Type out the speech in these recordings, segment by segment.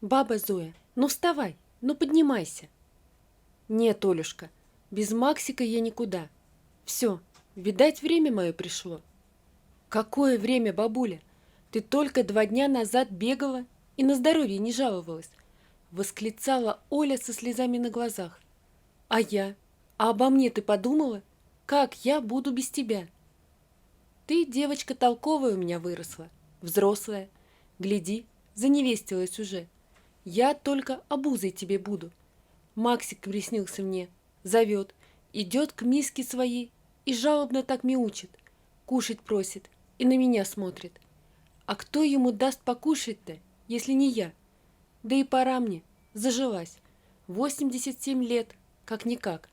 Баба Зоя, ну вставай, ну поднимайся. Нет, Олюшка, без Максика я никуда. Все, видать, время мое пришло. Какое время, бабуля? Ты только 2 дня назад бегала и на здоровье не жаловалась. Восклицала Оля со слезами на глазах. А я? А обо мне ты подумала? Как я буду без тебя? Ты, девочка толковая, у меня выросла, взрослая. Гляди, заневестилась уже. Я только обузой тебе буду. Максик приснился мне, зовет, идет к миске своей и жалобно так мяучит, кушать просит и на меня смотрит. А кто ему даст покушать-то, если не я? Да и пора мне, зажилась. 87 лет, как-никак.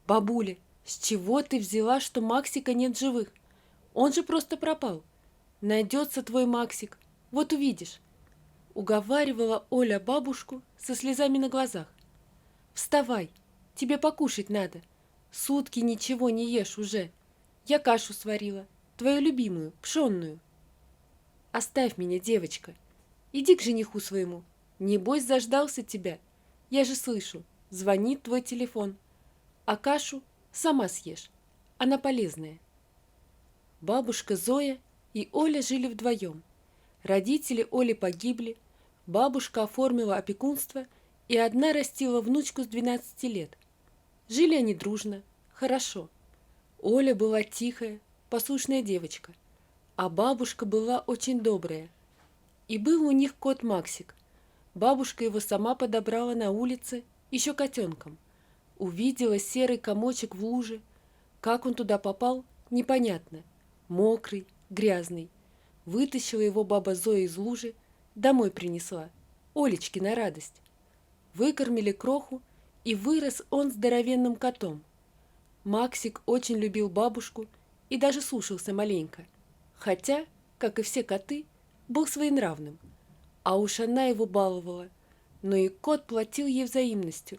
Бабуля, с чего ты взяла, что Максика нет живых? Он же просто пропал. Найдется твой Максик, вот увидишь. Уговаривала Оля бабушку со слезами на глазах. Вставай, тебе покушать надо. Сутки ничего не ешь уже. Я кашу сварила, твою любимую, пшенную. Оставь меня, девочка. Иди к жениху своему. Небось, заждался тебя. Я же слышу, звонит твой телефон. А кашу сама съешь. Она полезная. Бабушка Зоя и Оля жили вдвоем. Родители Оли погибли, бабушка оформила опекунство и одна растила внучку с 12 лет. Жили они дружно, хорошо. Оля была тихая, послушная девочка, а бабушка была очень добрая. И был у них кот Максик. Бабушка его сама подобрала на улице, еще котенком. Увидела серый комочек в луже. Как он туда попал, непонятно. Мокрый, грязный. Вытащила его баба Зоя из лужи, домой принесла. Олечке на радость. Выкормили кроху, и вырос он здоровенным котом. Максик очень любил бабушку и даже слушался маленько. Хотя, как и все коты, был своенравным. А уж она его баловала. Но и кот платил ей взаимностью.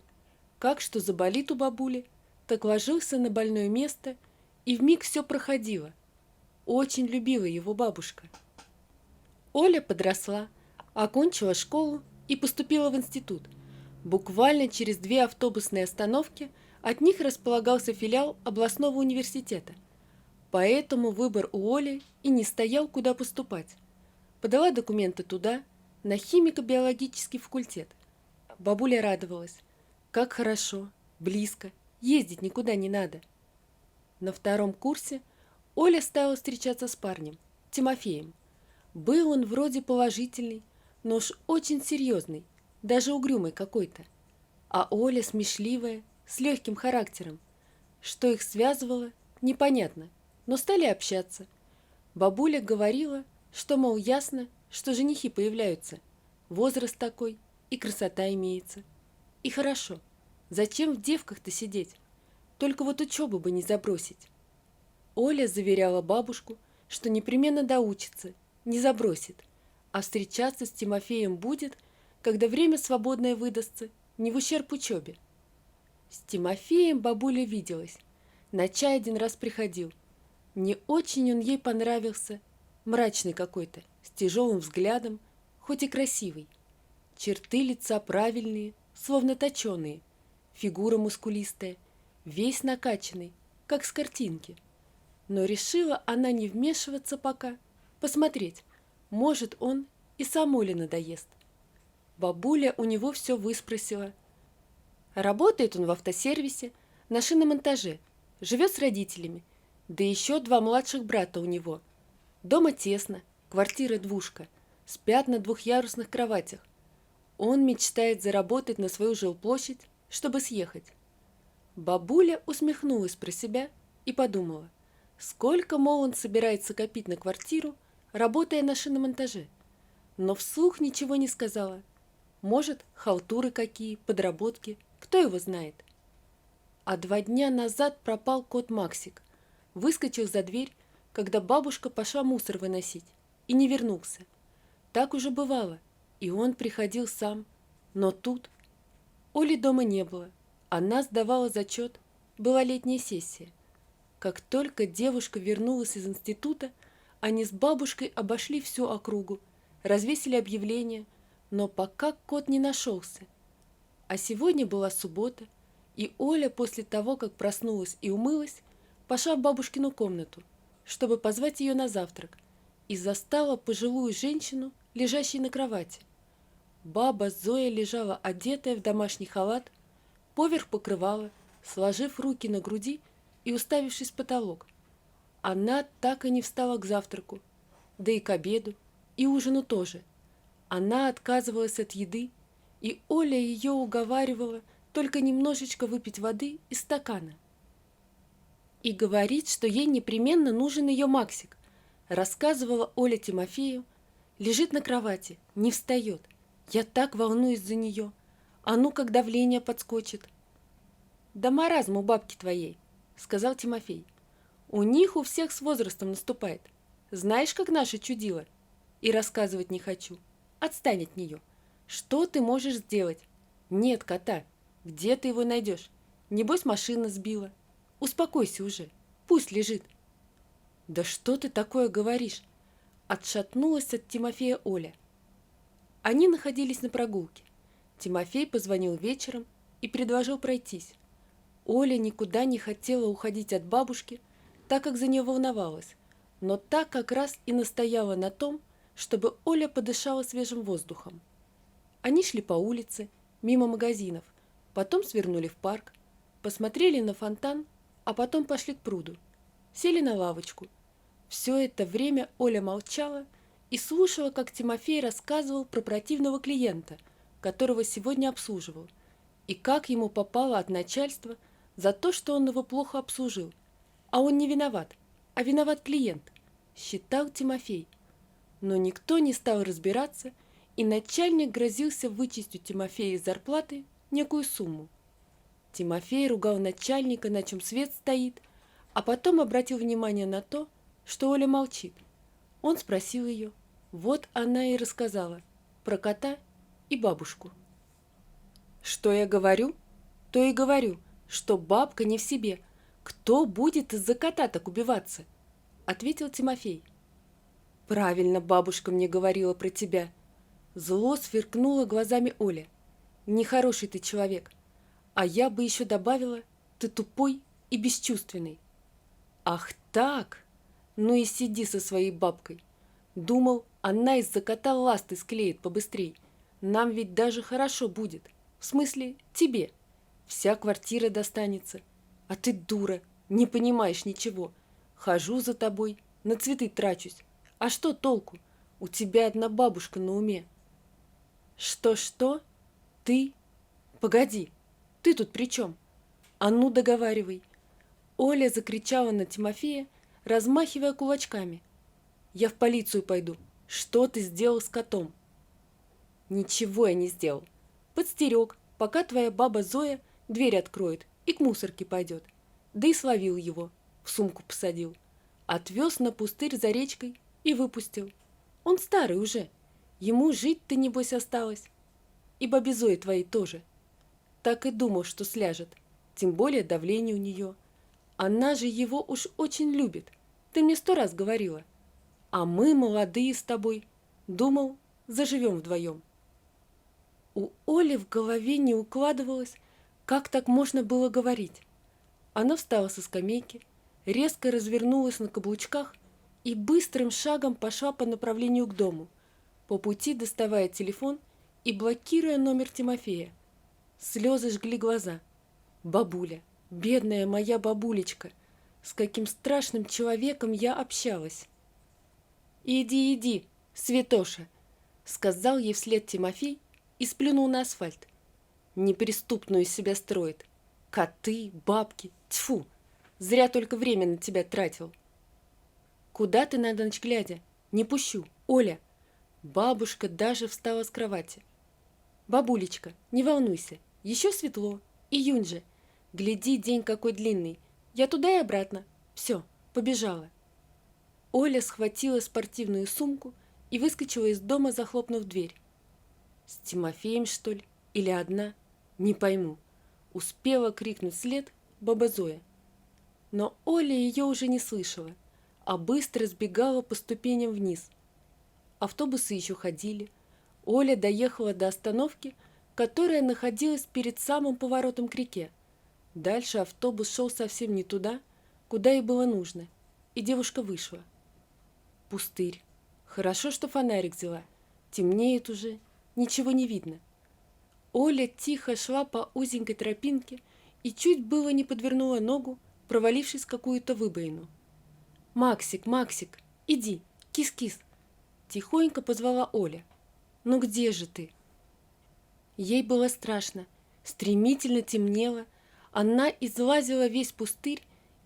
Как что заболит у бабули, так ложился на больное место, и вмиг все проходило. Очень любила его бабушка. Оля подросла, окончила школу и поступила в институт. Буквально через 2 автобусные остановки от них располагался филиал областного университета. Поэтому выбор у Оли и не стоял, куда поступать. Подала документы туда, на химико-биологический факультет. Бабуля радовалась. Как хорошо, близко, ездить никуда не надо. На 2-м курсе Оля стала встречаться с парнем, Тимофеем. Был он вроде положительный, но уж очень серьезный, даже угрюмый какой-то. А Оля смешливая, с легким характером. Что их связывало, непонятно, но стали общаться. Бабуля говорила, что, мол, ясно, что женихи появляются. Возраст такой, и красота имеется. И хорошо, зачем в девках-то сидеть? Только вот учебу бы не забросить. Оля заверяла бабушку, что непременно доучится, не забросит, а встречаться с Тимофеем будет, когда время свободное выдастся, не в ущерб учебе. С Тимофеем бабуля виделась, на чай 1 раз приходил. Не очень он ей понравился, мрачный какой-то, с тяжелым взглядом, хоть и красивый. Черты лица правильные, словно точеные, фигура мускулистая, весь накачанный, как с картинки. Но решила она не вмешиваться пока, посмотреть, может, он и сам Оле надоест. Бабуля у него все выспросила. Работает он в автосервисе, на шиномонтаже, живет с родителями, да еще 2 младших брата у него. Дома тесно, квартира двушка, спят на 2-ярусных кроватях. Он мечтает заработать на свою жилплощадь, чтобы съехать. Бабуля усмехнулась про себя и подумала, сколько, мол, он собирается копить на квартиру, работая на шиномонтаже. Но вслух ничего не сказала. Может, халтуры какие, подработки, кто его знает. А 2 дня назад пропал кот Максик. Выскочил за дверь, когда бабушка пошла мусор выносить, и не вернулся. Так уже бывало, и он приходил сам. Но тут Оли дома не было. Она сдавала зачет, была летняя сессия. Как только девушка вернулась из института, они с бабушкой обошли всю округу, развесили объявления, но пока кот не нашелся. А сегодня была суббота, и Оля после того, как проснулась и умылась, пошла в бабушкину комнату, чтобы позвать ее на завтрак, и застала пожилую женщину, лежащей на кровати. Баба Зоя лежала одетая в домашний халат, поверх покрывала, сложив руки на груди и уставившись в потолок. Она так и не встала к завтраку, да и к обеду, и ужину тоже. Она отказывалась от еды, и Оля ее уговаривала только немножечко выпить воды из стакана. И говорит, что ей непременно нужен ее Максик, рассказывала Оля Тимофею, лежит на кровати, не встает. Я так волнуюсь за нее. А ну, как давление подскочит. Да маразм у бабки твоей, сказал Тимофей. У них у всех с возрастом наступает. Знаешь, как наша чудила? И рассказывать не хочу. Отстань от нее. Что ты можешь сделать? Нет кота. Где ты его найдешь? Небось, машина сбила. Успокойся уже. Пусть лежит. Да что ты такое говоришь? Отшатнулась от Тимофея Оля. Они находились на прогулке. Тимофей позвонил вечером и предложил пройтись. Оля никуда не хотела уходить от бабушки, так как за нее волновалась, но так как раз и настояла на том, чтобы Оля подышала свежим воздухом. Они шли по улице, мимо магазинов, потом свернули в парк, посмотрели на фонтан, а потом пошли к пруду. Сели на лавочку. Все это время Оля молчала и слушала, как Тимофей рассказывал про противного клиента, которого сегодня обслуживал, и как ему попало от начальства за то, что он его плохо обслужил. А он не виноват, а виноват клиент, считал Тимофей. Но никто не стал разбираться, и начальник грозился вычесть у Тимофея из зарплаты некую сумму. Тимофей ругал начальника, на чем свет стоит, а потом обратил внимание на то, что Оля молчит. Он спросил ее. Вот она и рассказала про кота и бабушку. Что я говорю, то и говорю, что бабка не в себе. Кто будет из-за кота так убиваться? Ответил Тимофей. Правильно бабушка мне говорила про тебя. Зло сверкнула глазами Оля. Нехороший ты человек. А я бы еще добавила, ты тупой и бесчувственный. Ах так! Ну и сиди со своей бабкой. Думал, она из-за кота ласты склеит побыстрей. Нам ведь даже хорошо будет. В смысле, тебе. Вся квартира достанется. А ты дура, не понимаешь ничего. Хожу за тобой, на цветы трачусь. А что толку? У тебя одна бабушка на уме. Что? Ты? Погоди, ты тут при чем? А ну договаривай. Оля закричала на Тимофея, размахивая кулачками. Я в полицию пойду. Что ты сделал с котом? Ничего я не сделал. Подстерег, пока твоя баба Зоя дверь откроет и к мусорке пойдет. Да и словил его, в сумку посадил. Отвез на пустырь за речкой и выпустил. Он старый уже. Ему жить-то, небось, осталось. И бабе Зое твоей тоже. Так и думал, что сляжет. Тем более давление у нее. Она же его уж очень любит. Ты мне 100 раз говорила. А мы, молодые с тобой, думал, заживем вдвоем. У Оли в голове не укладывалось, как так можно было говорить. Она встала со скамейки, резко развернулась на каблучках и быстрым шагом пошла по направлению к дому, по пути доставая телефон и блокируя номер Тимофея. Слезы жгли глаза. Бабуля, бедная моя бабулечка, с каким страшным человеком я общалась. «Иди, святоша», — сказал ей вслед Тимофей и сплюнул на асфальт. Неприступную из себя строит. Коты, бабки, тьфу, зря только время на тебя тратил. Куда ты на ночь глядя? Не пущу, Оля. Бабушка даже встала с кровати. Бабулечка, не волнуйся, еще светло, июнь же. Гляди, день какой длинный. Я туда и обратно. Все, побежала. Оля схватила спортивную сумку и выскочила из дома, захлопнув дверь. С Тимофеем, что ли? Или одна? Не пойму. Успела крикнуть вслед баба Зоя. Но Оля ее уже не слышала, а быстро сбегала по ступеням вниз. Автобусы еще ходили. Оля доехала до остановки, которая находилась перед самым поворотом к реке. Дальше автобус шел совсем не туда, куда ей было нужно, и девушка вышла. Пустырь. Хорошо, что фонарик взяла. Темнеет уже, ничего не видно. Оля тихо шла по узенькой тропинке и чуть было не подвернула ногу, провалившись в какую-то выбоину. «Максик, Максик, иди, кис-кис!» Тихонько позвала Оля. «Ну где же ты?» Ей было страшно, стремительно темнело, она излазила весь пустырь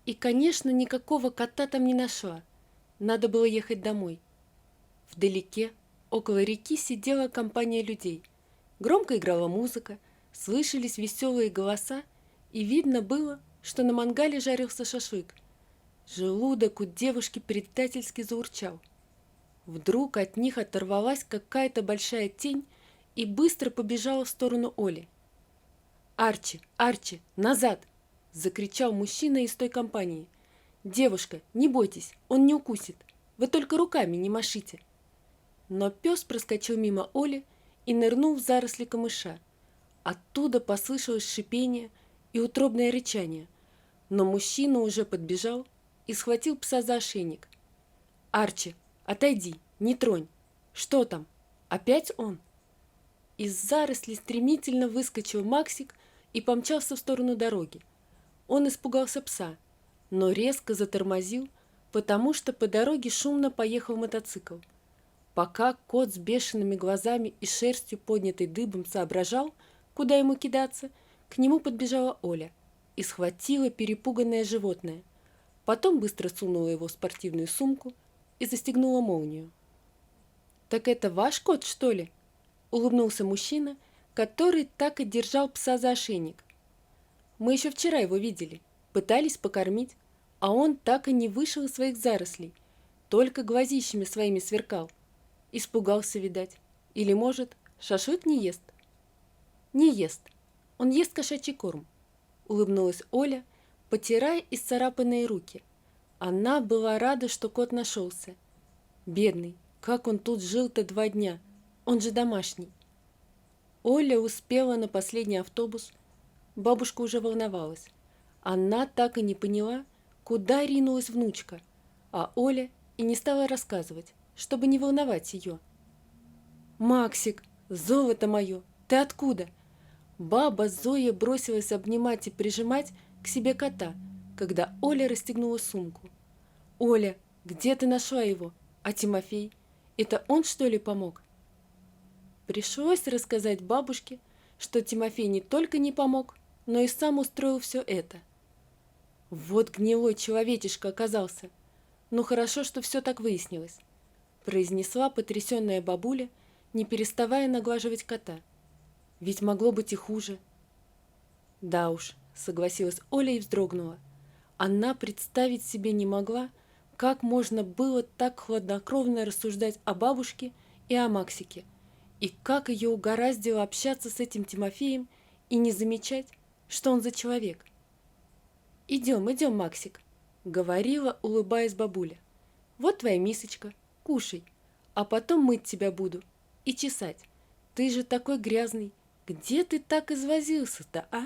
и, конечно, никакого кота там не нашла. Надо было ехать домой. Вдалеке, около реки, сидела компания людей. Громко играла музыка, слышались веселые голоса, и видно было, что на мангале жарился шашлык. Желудок у девушки предательски заурчал. Вдруг от них оторвалась какая-то большая тень и быстро побежала в сторону Оли. «Арчи! Арчи! Назад!» – закричал мужчина из той компании. «Девушка, не бойтесь, он не укусит. Вы только руками не машите». Но пес проскочил мимо Оли и нырнул в заросли камыша. Оттуда послышалось шипение и утробное рычание, но мужчина уже подбежал и схватил пса за ошейник. «Арчи, отойди, не тронь! Что там? Опять он?» Из зарослей стремительно выскочил Максик и помчался в сторону дороги. Он испугался пса, но резко затормозил, потому что по дороге шумно поехал мотоцикл. Пока кот с бешеными глазами и шерстью, поднятой дыбом, соображал, куда ему кидаться, к нему подбежала Оля и схватила перепуганное животное. Потом быстро сунула его в спортивную сумку и застегнула молнию. «Так это ваш кот, что ли?» – улыбнулся мужчина, который так и держал пса за ошейник. «Мы еще вчера его видели, пытались покормить, а он так и не вышел из своих зарослей, только глазищами своими сверкал. Испугался, видать. Или, может, шашлык не ест?» «Не ест. Он ест кошачий корм», – улыбнулась Оля, потирая исцарапанные руки. Она была рада, что кот нашелся. Бедный, как он тут жил-то 2 дня, он же домашний. Оля успела на последний автобус. Бабушка уже волновалась. Она так и не поняла, куда ринулась внучка, а Оля и не стала рассказывать, чтобы не волновать ее. «Максик, золото мое, ты откуда?» Баба Зоя бросилась обнимать и прижимать к себе кота, когда Оля расстегнула сумку. «Оля, где ты нашла его? А Тимофей? Это он, что ли, помог?» Пришлось рассказать бабушке, что Тимофей не только не помог, но и сам устроил все это. Вот гнилой человечишка оказался. Ну хорошо, что все так выяснилось, произнесла потрясенная бабуля, не переставая наглаживать кота. Ведь могло быть и хуже. Да уж, согласилась Оля и вздрогнула. Она представить себе не могла, как можно было так хладнокровно рассуждать о бабушке и о Максике, и как ее угораздило общаться с этим Тимофеем и не замечать, что он за человек. «Идем, идем, Максик», — говорила, улыбаясь бабуля. «Вот твоя мисочка, кушай, а потом мыть тебя буду и чесать. Ты же такой грязный, где ты так извозился-то, а?»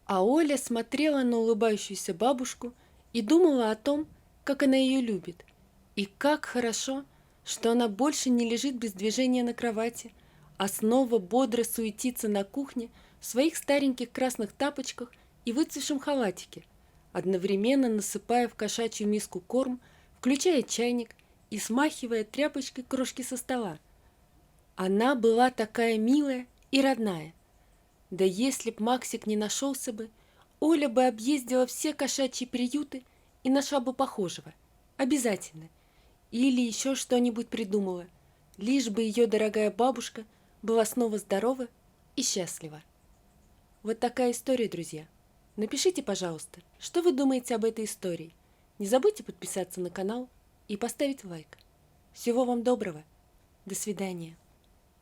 А Оля смотрела на улыбающуюся бабушку и думала о том, как она ее любит, и как хорошо, что она больше не лежит без движения на кровати, а снова бодро суетится на кухне в своих стареньких красных тапочках и выцветшем халатике, одновременно насыпая в кошачью миску корм, включая чайник и смахивая тряпочкой крошки со стола. Она была такая милая и родная. Да если б Максик не нашелся бы, Оля бы объездила все кошачьи приюты и нашла бы похожего. Обязательно. Или еще что-нибудь придумала, лишь бы ее дорогая бабушка была снова здорова и счастлива. Вот такая история, друзья. Напишите, пожалуйста, что вы думаете об этой истории. Не забудьте подписаться на канал и поставить лайк. Всего вам доброго. До свидания.